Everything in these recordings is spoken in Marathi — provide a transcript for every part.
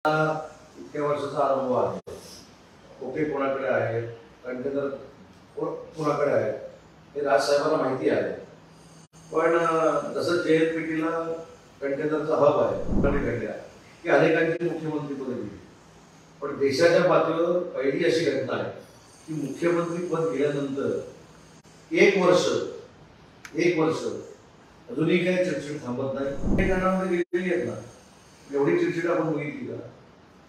इतक्या वर्षाचा अनुभव आहे. खोके कोणाकडे आहे, कंटेनर कोणाकडे आहे हे राजसाहेबांना माहिती आहे. पण जसं JNPTला कंटेनरचा हब आहे की अनेकांची मुख्यमंत्री पद गेली, पण देशाच्या पातळीवर पहिली अशी घटना आहे की मुख्यमंत्री पद गेल्यानंतर एक वर्ष अजूनही काही चिडचिड थांबत नाही. हे कारणामध्ये गेलेली आहेत ना, एवढी चिडचिड आपण बघितली का?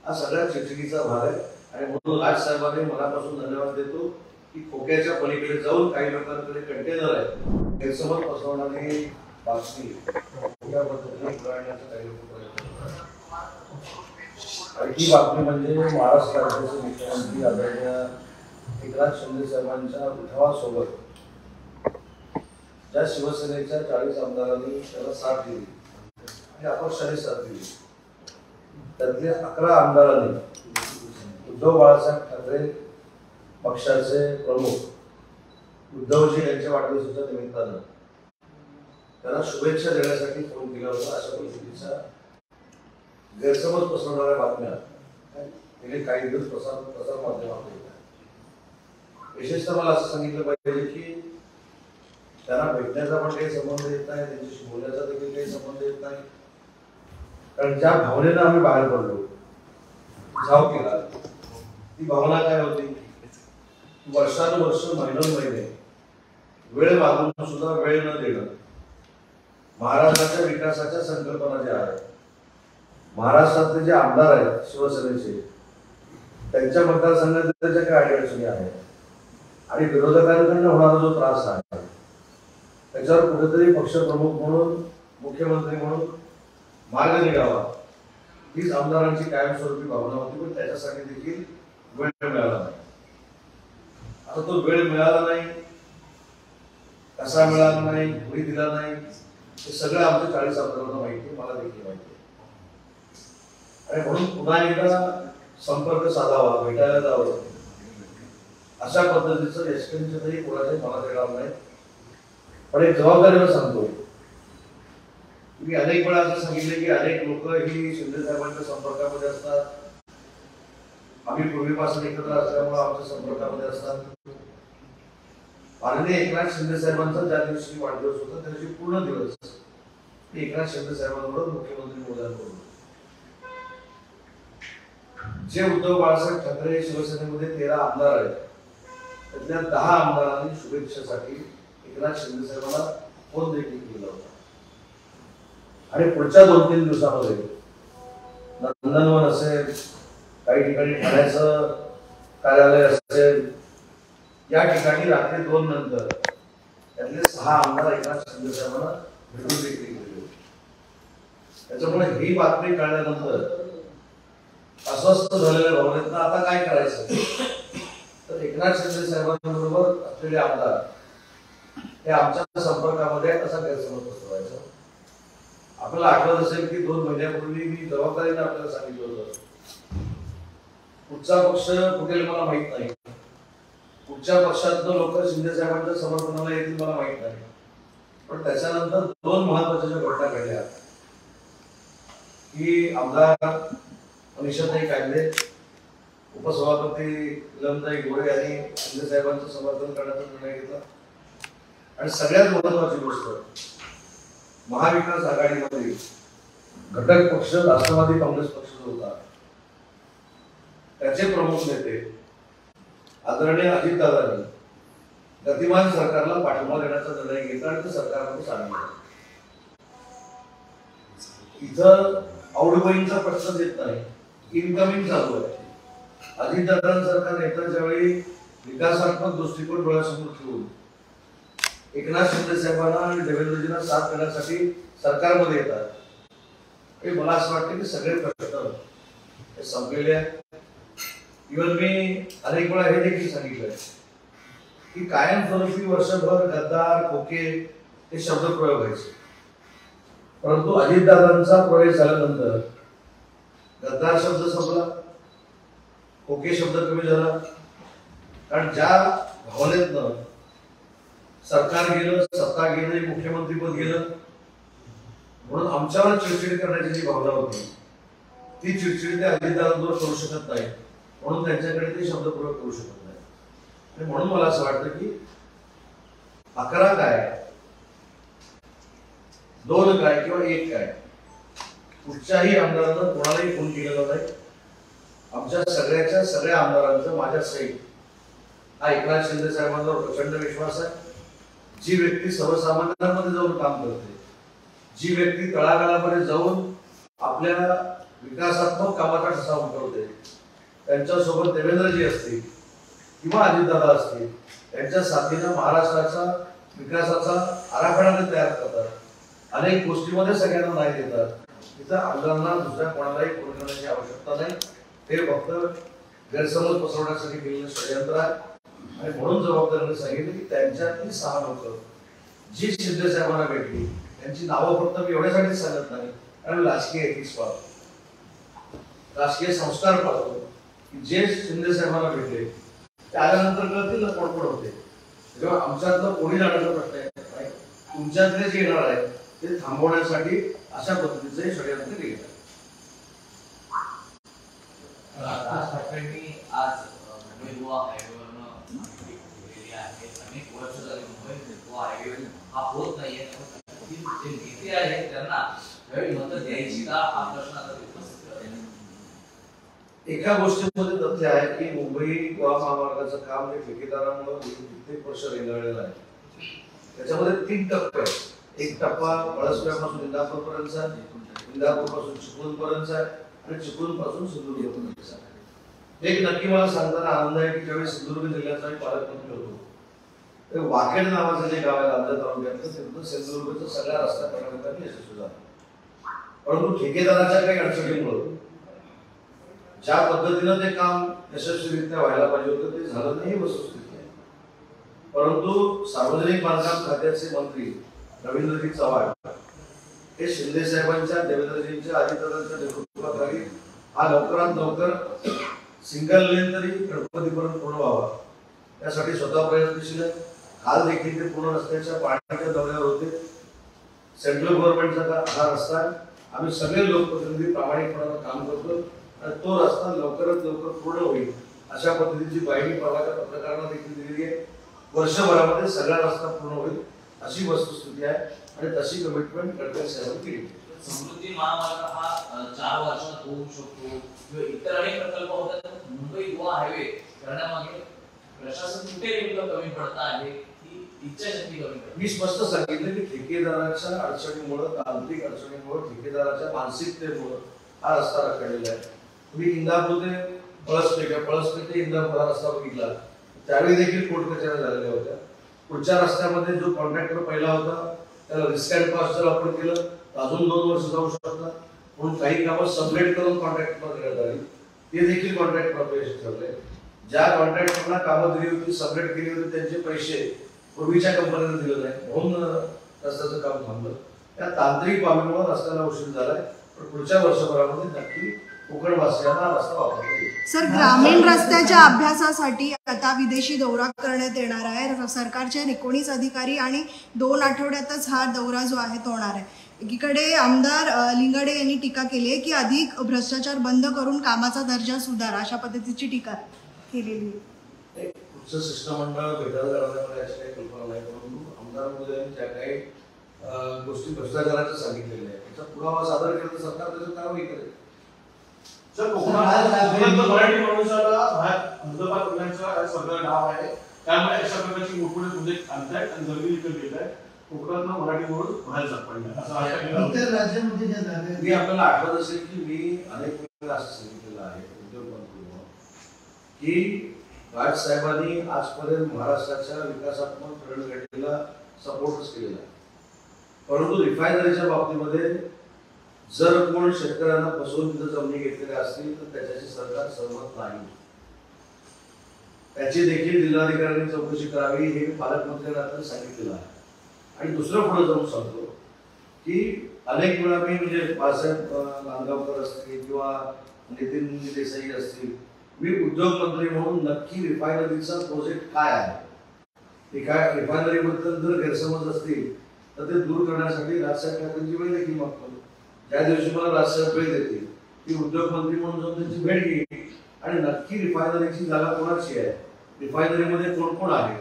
हा सगळ्या चिडचिडीचा भाग आहे. आणि म्हणून राजसाहेबांनी मनापासून धन्यवाद देतो की खोक्याच्या पलीकडे जाऊन काही लोकांकडे कंटेनर आहे, गैरसमज पसरवणारी बातमी या पद्धतीने पुरवण्याचा काही लोक प्रयत्न करतात. ही बातमी म्हणजे महाराष्ट्र राज्याचे मुख्यमंत्री आदरणीय एकनाथ शिंदे साहेबांच्या उठावासोबत ज्या शिवसेनेच्या 40 आमदारांनी त्याला साथ दिली आणि अपक्षाने साथ दिली, त्यातले 11 आमदारांनी उद्धव बाळासाहेब ठाकरे पक्षाचे प्रमुख उद्धवजी यांच्या वाढदिवसाच्या निमित्तानं त्यांना शुभेच्छा देण्यासाठी फोन केला होता. अशा पद्धतीच्या गैरसमज पसरवणाऱ्या बातम्या गेले काही दिवस प्रसार माध्यमात येत आहेत. विशेषतः मला असं सांगितलं पाहिजे की त्यांना भेटण्याचा पण काही संबंध येत नाही, त्यांच्याशी बोलण्याचा देखील काही संबंध येत नाही. कारण ज्या भावनेनं आम्ही बाहेर पडलो, जाव केला, ती भावना काय होती? वर्षानुवर्ष महिने वेळ मागून सुद्धा वेळ न देणं, महाराष्ट्राच्या विकासाच्या संकल्पना ज्या आहेत, महाराष्ट्रातले जे आमदार आहेत शिवसेनेचे, त्यांच्या मतदारसंघात त्याच्या काही अडचणी आहेत आणि विरोधकांकडून होणारा जो त्रास आहे त्याच्यावर कुठेतरी पक्षप्रमुख म्हणून, मुख्यमंत्री म्हणून मार्ग निघावा, हीच आमदारांची कायमस्वरूपी भावना होती. पण त्याच्यासाठी देखील वेळ मिळाला नाही. आता तो वेळ मिळाला नाही, कसा मिळाला नाही, कोणी दिला नाही, हे सगळं आमच्या 40 आमदारांना माहिती आहे, मला देखील माहिती आहे. आणि म्हणून पुन्हा एकदा संपर्क साधावा, भेटायला जावं, अशा पद्धतीचं एसपीचं तरी कोणाच्याही मनात येणार नाही. पण एक जबाबदारीनं सांगतो, मी अनेक वेळा असं सांगितले की अनेक लोक ही शिंदे साहेबांच्या संपर्कामध्ये असतात, आम्ही पूर्वीपासून एकत्र असल्यामुळे आमच्या संपर्कामध्ये असतात. माननीय एकनाथ शिंदे साहेबांचा ज्या दिवशी वाढदिवस होता त्या दिवशी पूर्ण दिवस एकनाथ शिंदे साहेबांबरोबर मुख्यमंत्री मोदयांबरोबर, जे उद्धव बाळासाहेब ठाकरे शिवसेनेमध्ये 13 आमदार आहेत त्यातल्या 10 आमदारांनी शुभेच्छेसाठी एकनाथ शिंदे साहेबांना फोन देखील केला होता. आणि पुढच्या 2-3 दिवसामध्ये नंदनवन असेल, काही ठिकाणी ठाण्याचं कार्यालय असेल, या ठिकाणी रात्री 2 नंतर त्यातले 6 आमदार एकनाथ शिंदे साहेबांना भेटून देखील गेले. त्याच्यामुळे ही बातमी कळल्यानंतर अस्वस्थ झालेल्या भावनेतनं आता काय करायचं, तर एकनाथ शिंदे साहेबांबरोबर असलेले आमदार हे आमच्या संपर्कामध्ये कसा गैरसमज पसरवायचा. आपल्याला आठवत असेल की 2 महिन्यापूर्वी मी जबाबदारीने आपल्याला सांगितलं होतं, पुढचा पक्ष कुठे मला माहित नाही, पुढच्या पक्षातनं लोक शिंदे साहेबांच्या समर्थनाला येतील मला माहित नाही. पण त्याच्यानंतर 2 महत्वाच्या घटना घडल्या की आमदार मनीषाताई कांदे, उपसभापती लमताई गोरे यांनी शिंदे साहेबांचं समर्थन करण्याचा निर्णय घेतला. आणि सगळ्यात महत्वाची गोष्ट, महाविकास आघाडीमध्ये घटक पक्ष राष्ट्रवादी काँग्रेस पक्ष जो होता त्याचे प्रमुख नेते आदरणीय अजितदादांनी गतिमान सरकारला पाठिंबा देण्याचा निर्णय घेतला आणि ते सरकारमध्ये सांगितलं. इथं आउटगोईंगचा प्रश्न येत नाही, इनकमिंग चालू आहे. अजितदादांसारखा नेता ज्यावेळी विकासात्मक दृष्टिकोन डोळ्यासमोर ठेवून एकनाथ शिंदे साहेबांना आणि देवेंद्रजींना साथ देण्यासाठी सरकारमध्ये येतात, हे मला असं वाटतं की सगळे प्रश्न हे संपलेले आहेत. इव्हन मी अनेक वेळा हे देखील सांगितलंय की कायमस्वरूपी वर्षभर गद्दार, खोके हे शब्द प्रयोग व्हायचे, परंतु अजितदादांचा प्रवेश झाल्यानंतर गद्दार शब्द संपला, खोके शब्द कमी झाला. कारण ज्या भावनेतनं सरकार गेलं, सत्ता गेली, मुख्यमंत्रीपद गेलं, म्हणून आमच्यावर चिडचिड करण्याची जी भावना होती ती चिडचिड ते अजितदादांवर करू शकत नाही, म्हणून त्यांच्याकडे ते शब्दप्रयोग करू शकत नाही. आणि म्हणून मला असं वाटतं की 11 काय, 2 काय किंवा 1 काय, कुठच्याही आमदारानं कोणालाही फोन केलेला नाही. आमच्या सगळ्या आमदारांचं माझ्या सहित हा एकनाथ शिंदे साहेबांवर प्रचंड विश्वास आहे. जी व्यक्ती सर्वसामान्यांमध्ये जाऊन काम करते, जी व्यक्ती तळागाळामध्ये जाऊन आपल्या विकासात्मक कामाचा ठसा उमटवते, त्यांच्यासोबत देवेंद्रजी असतील किंवा अजितदादा असतील, त्यांच्या साथीनं महाराष्ट्राचा विकासाचा आराखडा ते तयार करतात. अनेक गोष्टीमध्ये सगळ्यांना नाही देतात. तिथं आमदारांना दुसऱ्या कोणालाही फोन करण्याची आवश्यकता नाही. ते फक्त गैरसमज पसरवण्यासाठी केलेलं षडयंत्र आहे. आणि म्हणून जबाबदारीने सांगितलं की त्यांच्यातली 6 लोक जी शिंदे साहेबांना भेटली त्यांची नावं फक्त मी एवढ्यासाठी सांगत नाही, कारण राजकीय एथिक्स पाळतो, राजकीय संस्कार पाळतो की जे शिंदे साहेबांना भेटले ते आल्यानंतर कळतील ना कोण होते. तेव्हा आमच्यातलं कोणी जाण्याचा प्रश्न आहे, तुमच्यातले जे येणार आहे ते थांबवण्यासाठी अशा पद्धतीचे षडयंत्र केले. राज ठाकरेंनी आज मुंबई गोवा हायवेवरनं केलेली आहे. अनेक वर्ष झाली मुंबई गोवा हायवे हा होत नाहीये. जे नेते आहेत त्यांना वेळ मतं द्यायची का हा प्रश्न आता एका गोष्टीमध्ये तथ्य आहे की मुंबई गोवा महामार्गाचं काम हे ठेकेदारांमुळे कित्येक वर्ष रेंगाळलेलं आहे. त्याच्यामध्ये 3 टप्पे आहेत. एक टप्पा पळसप्यापासून इंदापूर पर्यंतचा, इंदापूर पासून चिपळूण पर्यंतचा आणि चिपळूण पासून सिंधुदुर्ग पर्यंतचा. एक नक्की मला सांगताना आनंद आहे की ज्यावेळी सिंधुदुर्ग जिल्ह्याचा पालकमंत्री होतो ते वाकेड नावाचं जे गाव आहे लांजा तालुक्यातलं तिथं सिंधुदुर्गचा सगळा रस्ता करण्यासाठी यशस्वी झाला. परंतु ठेकेदाराच्या काही अडचणीमुळे ज्या पद्धतीनं ते काम यशस्वीरित्या व्हायला पाहिजे होतं ते झालं नाही, ही वस्तुस्थिती आहे. परंतु सार्वजनिक बांधकाम खात्याचे मंत्री रवींद्रजी चव्हाण हे शिंदे साहेबांच्या, देवेंद्रजींच्या, अजितदादांच्या नेतृत्वाखाली हा लवकरात लवकर सिंगल लेन तरी गणपतीपर्यंत पूर्ण व्हावा यासाठी स्वतः प्रयत्नशील आहे. काल देखील ते पूर्ण रस्त्याच्या पाण्याच्या दौऱ्यावर होते. सेंट्रल गव्हर्नमेंटचा हा रस्ता आहे. आम्ही सगळे लोकप्रतिनिधी प्रामाणिकपणानं काम करतो आणि तो रस्ता लवकरात लवकर पूर्ण होईल अशा पद्धतीची ग्वाही प्रभागाच्या पत्रकारांना देखील दिलेली आहे. वर्षभरामध्ये सगळा रस्ता पूर्ण होईल अशी वस्तुस्थिती आहे आणि तशी कमिटमेंट गडकरी साहेबांनी केली. समृद्धी महामार्ग हा 4 वर्षात होऊ शकतो किंवा इतर अनेक प्रकल्प होतात. मुंबई गोवा हायवे करण्यामागे प्रशासन कुठे नेमकं कमी पडत आहे की इच्छाशक्ती कमी पडते? मी स्पष्ट सांगितलं की ठेकेदाराच्या अडचणीमुळे, तांत्रिक अडचणीमुळे, ठेकेदाराच्या मानसिकतेमुळे हा रस्ता रखडलेला आहे. तुम्ही इंदापूर ते पळसपे ते इंदापूर हा रस्ता बघितला त्यावेळी देखील कोर्ट कचेऱ्या झालेल्या होत्या. पुढच्या रस्त्यामध्ये जो कॉन्ट्रॅक्टर पहिला होता त्याला रिस्क अँड कॉस्ट जर आपण केलं तर अजून 2 वर्ष जाऊ शकतात. म्हणून काही कामं सबलेट करून कॉन्ट्रॅक्टला देण्यात आली, ते देखील कॉन्ट्रॅक्ट अपयशी ठरले. ज्या कॉन्ट्रॅक्टरना कामं दिली होती, सबलेट केली होती, त्यांचे पैसे पूर्वीच्या कंपनीने दिले नाही, म्हणून रस्त्याचं काम थांबलं. त्या तांत्रिक बाबीमुळे रस्त्याला उशीर झालाय. पण पुढच्या वर्षभरामध्ये नक्की कोकणवासियांना रस्ता वापरता येईल. सर, ग्रामीण रस्त्याच्या अभ्यासासाठी आता विदेशी दौरा करण्यात येणार आहे. सरकारचे 19 अधिकारी आणि 2 आठवड्यातच हा दौरा जो आहे तो होणार आहे. एकीकडे आमदार लिंगाडे यांनी टीका केली आहे की अधिक भ्रष्टाचार बंद करून कामाचा दर्जा सुधारा, अशा पद्धतीची टीका केलेली आहे. पुढचं शिष्टमंडळ भेटायला जाण्यामध्ये अशी काही कल्पना नाही, परंतु आमदार मोदयांनी ज्या काही गोष्टी भ्रष्टाचाराच्या सांगितलेल्या आहेत त्याचा पुरावा सादर केला तर सरकार त्याची कारवाई करेल. सर, कोकणात मराठी माणसाला हद्दपार करण्याचं सगळं नाव आहे, त्यामुळे अशा प्रकारची मोठमोठे मुद्दे आणतायत आणि जमिनी विकत घेत आहेत. कोकणात मराठी म्हणून बाहेर सापडल्या असं इतर राज्यामध्ये ज्या जागा मी आपल्याला आठवत असेल की मी अनेक वेळा असं सांगितलेलं आहे उद्योग मंत्री म्हणून की राजसाहेबांनी आजपर्यंत महाराष्ट्राच्या विकासात्मक रणघटनेला सपोर्टच केलेला आहे. परंतु रिफायनरीच्या बाबतीमध्ये जर कोण शेतकऱ्यांना फसवून तिथं जमिनी घेतलेल्या असतील तर त्याच्याशी सरकार सहमत नाही. त्याची देखील जिल्हाधिकाऱ्यांनी चौकशी करावी हे पालकमंत्र्यांना सांगितलेलं आहे. आणि दुसरं पुढे जाऊन सांगतो की अनेक वेळा मी म्हणजे बाळासाहेब नांदगावकर असतील किंवा नितीन देसाई असतील, मी उद्योग मंत्री म्हणून नक्की रिफायनरीचा प्रोजेक्ट काय आहे, रिफायनरीबद्दल जर गैरसमज असतील तर ते दूर करण्यासाठी राजसाहेब ठाकरेंची वेळ देखील मागतो. ज्या दिवशी मला राजसाहेब वेळ देतील की उद्योग मंत्री म्हणून जाऊन त्यांची भेट घेईल आणि नक्की रिफायनरीची जागा कोणाची आहे, रिफायनरीमध्ये कोण कोण आहे,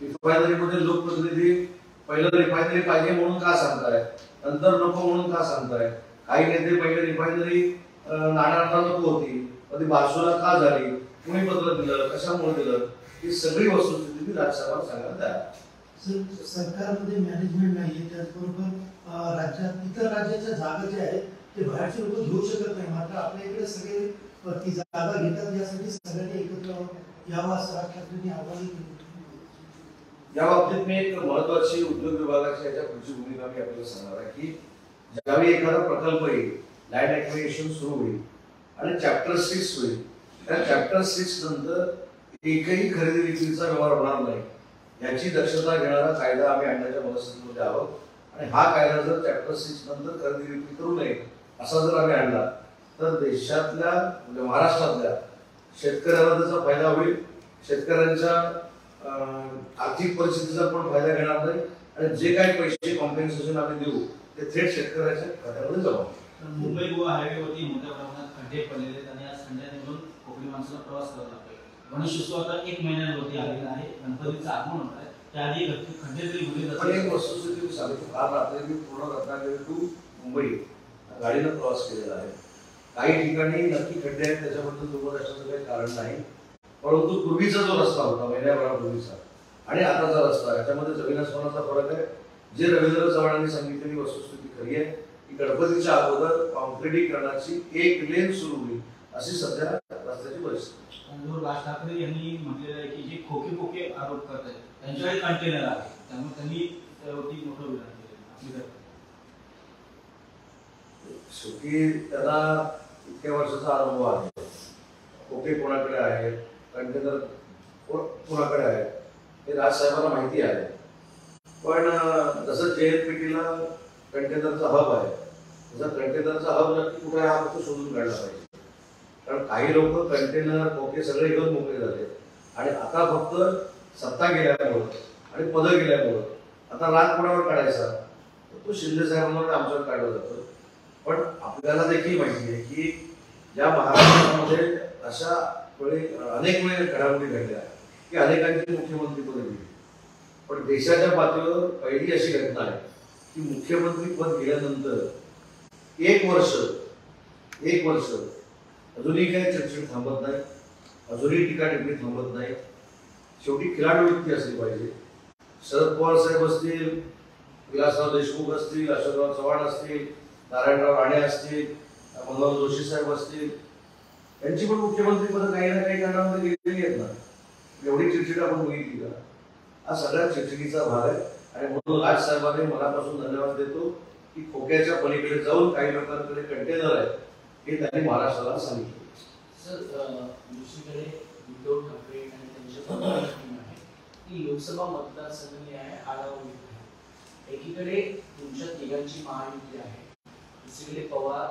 रिफायनरीमध्ये लोकप्रतिनिधी पहिलं रिफायनरी पाहिजे म्हणून का सांगताय, नंतर नको म्हणून का सांगताय, काही नेते पहिले रिफायनरी नाणारला नको होती, कधी बारसोला का झाली, कुणी पत्र दिलं, कशामुळे दिलं, ही सगळी वस्तुस्थिती राज्यसभा सांगायला तयार. सरकारमध्ये मॅनेजमेंट नाहीये, त्याचबरोबर राज्यात इतर राज्याच्या जागा ज्या आहेत ते बाहेरचे लोक घेऊ शकत नाही, मात्र आपल्या इकडे सगळे ती जागा घेतात, यासाठी सगळ्यांनी एकत्र यावं असं राज ठाकरेंनी आवाहन केलं. या बाबतीत मी एक महत्वाची उद्योग विभागाची याच्या पुढची भूमिका मी आपल्याला सांगणार आहे की ज्यावेळी एखादा प्रकल्प येईल, लँड ॲक्विजिशन सुरू होईल आणि चॅप्टर 6 होईल, त्या चॅप्टर 6 नंतर एकही खरेदी विक्रीचा व्यवहार होणार नाही याची दक्षता घेणारा कायदा आम्ही आणण्याच्या मनस्थितीमध्ये आहोत. आणि हा कायदा जर चॅप्टर 6 नंतर खरेदी विक्री करू नये असा जर आम्ही आणला तर देशातल्या म्हणजे महाराष्ट्रातल्या शेतकऱ्यांना त्याचा फायदा होईल, शेतकऱ्यांच्या आर्थिक परिस्थितीचा पण फायदा घेणार नाही आणि जे काही पैसे कॉम्पेन्सेशन आम्ही देऊ ते थेट शेतकऱ्याच्या खात्यामध्ये जमा होईल. मुंबई गोवा हायवेवरती मोठ्या प्रमाणात खड्डे पडलेले आहेत आणि आज खड्ड्यांमधून कोकणी माणसाला प्रवास करावा लागतोय. गणेशोत्सव आता 1 महिन्यावरती आलेला आहे, गणपतीचं आगमन होणार आहे, त्याआधी खड्डे जरी भरले पण एक जाते. वस्तुस्थिती मी सांगतो, काल रात्री मी पूर्ण रत्नागिरी टू मुंबई गाडीनं प्रवास केलेला आहे. काही ठिकाणी नक्की खड्डे आहेत, त्याच्याबद्दल दुर्बल असण्याचं काही कारण नाही, परंतु पूर्वीचा जो रस्ता होता महिन्याभरापूर्वीचा आणि आताचा रस्ता याच्यामध्ये जमीन आसमानाचा फरक आहे. जे रवींद्र चव्हाणांनी सांगितलेली वस्तुस्थिती खरी आहे की गणपतीच्या अगोदर कॉन्क्रिटीकरणाची 1 लेन सुरू होईल अशी सध्या रस्त्याची परिस्थिती. राज ठाकरे यांनी म्हटलेलं आहे की जे खोके आरोप करत आहेत त्यांच्याकडे कंटेनर आहे, त्यामुळे त्यांनी त्यावरती मोठं विधान केलं. शेवटी त्यांना इतक्या वर्षाचा अनुभव आहे, खोके कोणाकडे आहेत, कंटेनर कोणाकडे आहेत हे राजसाहेबांना माहिती आहे. पण जसं JNPT ला कंटेनरचा हब आहे तसं कंटेनरचा हब नक्की कुठे आहे हा फक्त शोधून काढला पाहिजे. कारण काही लोक कंटेनर खोके सगळे घेऊन मोकळे झाले आणि आता फक्त सत्ता गेल्यामुळं आणि पदं गेल्यामुळं आता राग कोणावर काढायचा तो शिंदे साहेबांवर आमच्यावर काढला जातो. पण आपल्याला देखील माहिती आहे की या महाराष्ट्रामध्ये अशा वेळी अनेक वेळी घडामोडी घडल्या की अनेकांची मुख्यमंत्री पद गेली. पण देशाच्या पातळीवर पहिली अशी घटना आहे की मुख्यमंत्री पद गेल्यानंतर एक वर्ष अजूनही काही चिडचिड थांबत नाही, अजूनही टीका टिप्पणी थांबत नाही. शेवटी खिलाडू व्यक्ती असली पाहिजे. शरद पवार साहेब असतील, विलासराव देशमुख असतील, अशोकराव चव्हाण असतील, नारायणराव राणे असतील, मनोहर जोशी साहेब असतील, यांची पण मुख्यमंत्री पद काही ना काही कारणामध्ये गेलेली आहेत ना. एवढी चिडचिड आपण बघितली का? हा सगळ्या चिडचिडीचा भाग आहे आणि म्हणून राज साहेबांनी मनापासून धन्यवाद देतो की खोक्याच्या पलीकडे जाऊन काही लोकांकडे कंटेनर आहे हे त्यांनी महाराष्ट्राला सांगितलं. सर, दुसरीकडे उद्धव ठाकरे आणि त्यांच्या टीम आहे की लोकसभा मतदारसंघ आहे आढावा घेत आहे. एकीकडे तुमच्या तिघांची महायुती आहे, दुसरीकडे पवार,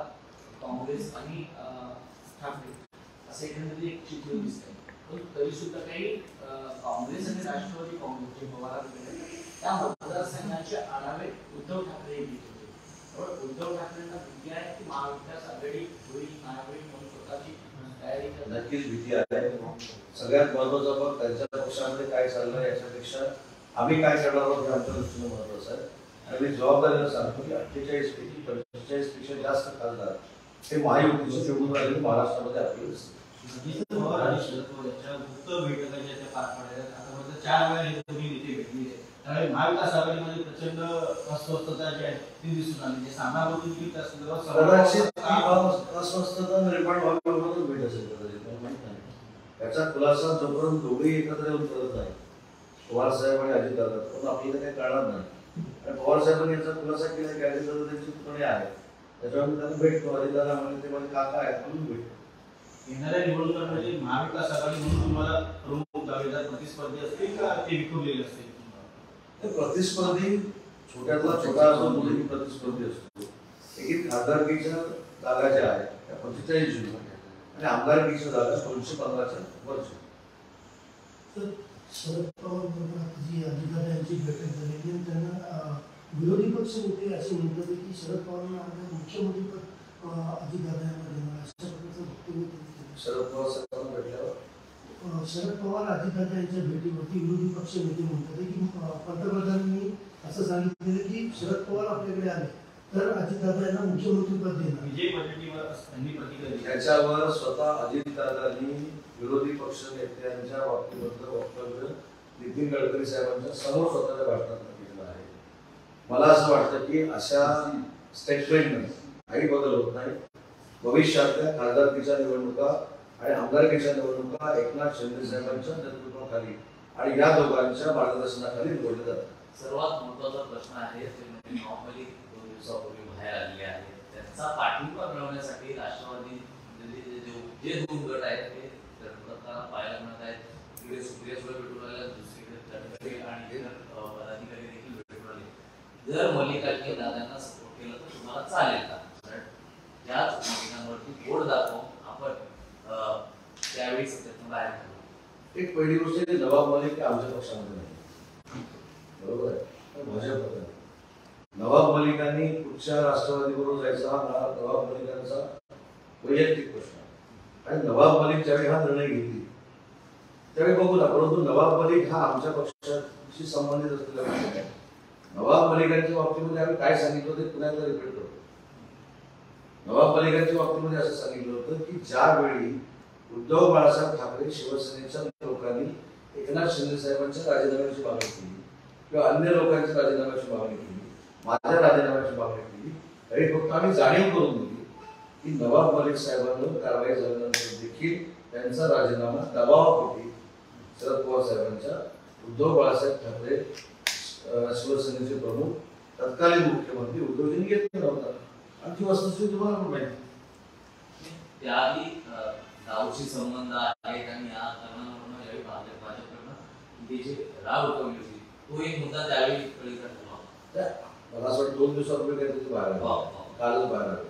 काँग्रेस आणि ठाकरे असं एकंदरीत एक चित्र दिसतंय. पण तरी सुद्धा काही काँग्रेस आणि राष्ट्रवादी काँग्रेसचे पवारांकडे त्या मतदारसंघाचे आढावे उद्धव ठाकरे घेत होते. पण उद्धव ठाकरेंना भीती आहे की महाविकास आघाडी होईल नाही म्हणून स्वतःची तयारी करतात. नक्कीच भीती आहे. सगळ्यात महत्वाचा भाग त्यांच्या पक्षामध्ये काय चाललंय याच्यापेक्षा आम्ही काय करणार आहोत हे आमच्या दृष्टीने महत्वाचं आहे. आणि मी जबाबदारीनं सांगतो की 48 पैकी 45 पेक्षा जास्त खासदार हे महायुतीचे निवडून आलेले महाराष्ट्रामध्ये आपले दिसतात. पवार आणि शरद पवार यांच्या गुप्त बैठका ज्या त्या पार पाडल्या आतापर्यंत 4 वेळा हे दोन्ही नेते भेटले. त्यामुळे महाविकास आघाडीमध्ये प्रचंड अस्वस्थता जी आहे ती दिसून आली. जे सामान्य की त्या संदर्भात कदाचित अस्वस्थता निर्माण व्हावी म्हणून भेट असेल कदाचित. याचा खुलासा जोपर्यंत दोघेही एकत्र येऊन करत नाही, पवार साहेब आणि अजित दादा, पण आपल्याला काही कळणार नाही. आणि पवार साहेबांनी याचा खुलासा केला की अजित दादा त्यांची पुतणे आहे, त्याच्यामुळे त्यांना भेटतो. अजित दादा म्हणजे ते माझे काका आहेत म्हणून भेटतो. येणाऱ्या निवडणुकांमध्ये महाविकास आघाडी म्हणून तुम्हाला प्रमुख दावेदार प्रतिस्पर्धी असतील का ते विखुरलेले असतील? प्रतिस्पर्धी छोट्यातला छोटा असो, मोठी प्रतिस्पर्धी असतो. एक खासदारकीच्या जागा ज्या आहेत त्या 45 जिल्हा आणि आमदारकीच्या जागा 215च्या वरच्या. शरद पवार बरोबर जी अजितदादा यांची बैठक झालेली आणि त्यांना विरोधी पक्ष नेते असे म्हणतात की शरद पवारांना मुख्यमंत्रीपद अजितदादा यांना देणार, अशा शरद पवार साहेबांना भेटल्यावर शरद पवार अजितदादा यांच्या भेटीवरती विरोधी पक्ष नेते म्हणतात की पंतप्रधानांनी असं सांगितलेलं की शरद पवार आपल्याकडे आले तर अजितदादा यांना मुख्यमंत्रीपद देणार. विजय वडेट्टीवार त्यांनी प्रतिक्रिया दिली. त्याच्यावर स्वतः अजितदादांनी विरोधी पक्ष नेत्यांच्या बाबतीबद्दल वक्तव्य नितीन गडकरी साहेबांच्या समोर स्वतःच्या भाषणात केलेलं आहे. मला असं वाटतं की अशा स्टेटमेंटने काही बदल होत नाही. भविष्यातल्या खासदारकीच्या निवडणुका आणि आमदारकीच्या निवडणुका एकनाथ शिंदे साहेबांच्या नेतृत्वाखाली आणि या दोघांच्या मार्गदर्शनाखाली निवडल्या जातात. सर्वात महत्त्वाचा प्रश्न आहे ते म्हणजे नॉर्मली 2 दिवसापूर्वी बाहेर आलेले आहेत त्यांचा पाठिंबा मिळवण्यासाठी राष्ट्रवादी जे 2 गट आहेत ते तत्काळ पाहायला मिळत आहेत. इकडे सुप्रिया सुळे भेटून आल्या, दुसरीकडे तटकरे आणि इतर पदाधिकारी देखील भेटून आले. जर मल्लिकार्जुन दादांना सपोर्ट केला तर तुम्हाला चालेल का? त्याच ठिकाणावरती बोर्ड दाखवून आपण त्यावेळी सत्तेतून बाहेर पडू. एक पहिली गोष्ट आहे, नवाब मलिक आमच्या पक्षामध्ये नाही, बरोबर आहे, पण भाजपमध्ये आहे. नवाब मलिकांनी कुठच्या राष्ट्रवादीबरोबर जायचा हा नवाब मलिकांचा वैयक्तिक प्रश्न आहे. आणि नवाब मलिक ज्यावेळी हा निर्णय घेतली त्यावेळी बघू ना, परंतु नवाब मलिक हा आमच्या पक्षाशी संबंधित असलेला विषय आहे. नवाब मलिकांच्या बाबतीमध्ये आम्ही काय सांगितलं ते पुन्हा एकदा रिपीट करतो. नवाब मलिकांच्या बाबतीमध्ये असं सांगितलं होतं की ज्यावेळी उद्धव बाळासाहेब ठाकरे शिवसेनेच्या लोकांनी एकनाथ शिंदे साहेबांच्या राजीनाम्याची मागणी केली किंवा अन्य लोकांच्या राजीनाम्याची मागणी केली, माझ्या राजीनाम्याची मागणी केली, तरी फक्त आम्ही जाणीव करून दिली की नवाब मलिक साहेबांवर कारवाई झाल्यानंतर देखील त्यांचा राजीनामा दबावापोटी शरद पवार साहेबांच्या उद्धव बाळासाहेब ठाकरे शिवसेनेचे प्रमुख तत्कालीन मुख्यमंत्री उद्धवजींनी घेतलेला होता. आणि ती वस्तुस्थिती तुम्हाला पण माहिती. त्याही गावशी संबंध आहेत आणि या कारणावरून यावेळी भाजपकडनं जे राग उठवली होती तो एक मुद्दा त्यावेळी कळीचा ठरला. मला असं वाटतं 2 दिवसापूर्वी काहीतरी बाहेर आलं, कालच बाहेर आलं.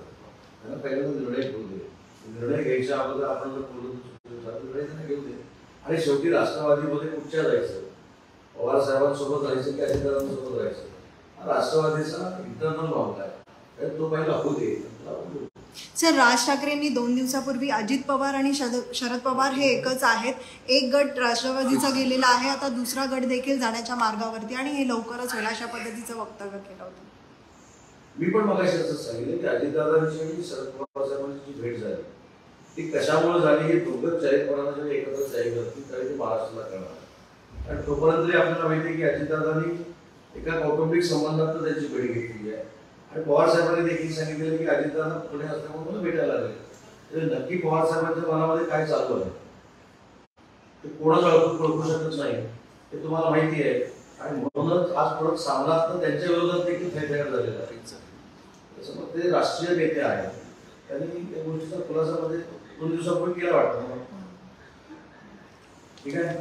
त्यांना पहिल्यांदा निर्णय घेऊ दे. निर्णय घ्यायच्या अगोदर आपण जर निर्णय त्यांना घेऊ दे. आणि शेवटी राष्ट्रवादीमध्ये कुठच्या जायचं, पवार साहेबांसोबत राहायचं की अजितदादांसोबत राहायचं, हा राष्ट्रवादीचा इंटरनल मामला आहे. तो पहिला होऊ दे. सर, राज ठाकरेंनी 2 दिवसापूर्वी अजित पवार आणि शरद पवार हे एकच आहेत, एक गट राष्ट्रवादीचा गेलेला आहे, आता दुसरा गट देखील जाण्याच्या मार्गावरती आणि हे लवकरच होईल अशा पद्धतीचं वक्तव्य केलं होतं. मी पण मगाशी असं सांगितलं की अजितदादांची आणि शरद पवार साहेबांची जी भेट झाली ती कशामुळे झाली हे दोघं जाहीरपणानं जेव्हा एकत्र जाहीर करतील त्यावेळी ते महाराष्ट्राला करणार. आणि तोपर्यंत तरी आपल्याला माहिती आहे की अजितदादांनी एका कौटुंबिक संबंधात त्यांची भेट घेतली आहे. आणि पवार साहेबांनी देखील सांगितलेलं की अजितदादा पुणे असल्यामुळे मला भेटायला लागले. तर नक्की पवार साहेबांच्या मनामध्ये काय चालू आहे ते कोणाच ओळखू शकत नाही, हे तुम्हाला माहिती आहे. आणि म्हणूनच आज परत सामना त्यांच्या विरोधात देखील तयार झालेला आहे. त्याच्यामुळे ते राष्ट्रीय नेते आहेत, त्यांनी त्या गोष्टीचा खुलासामध्ये 2 दिवसापूर्वी केला वाटतं. ठीक आहे.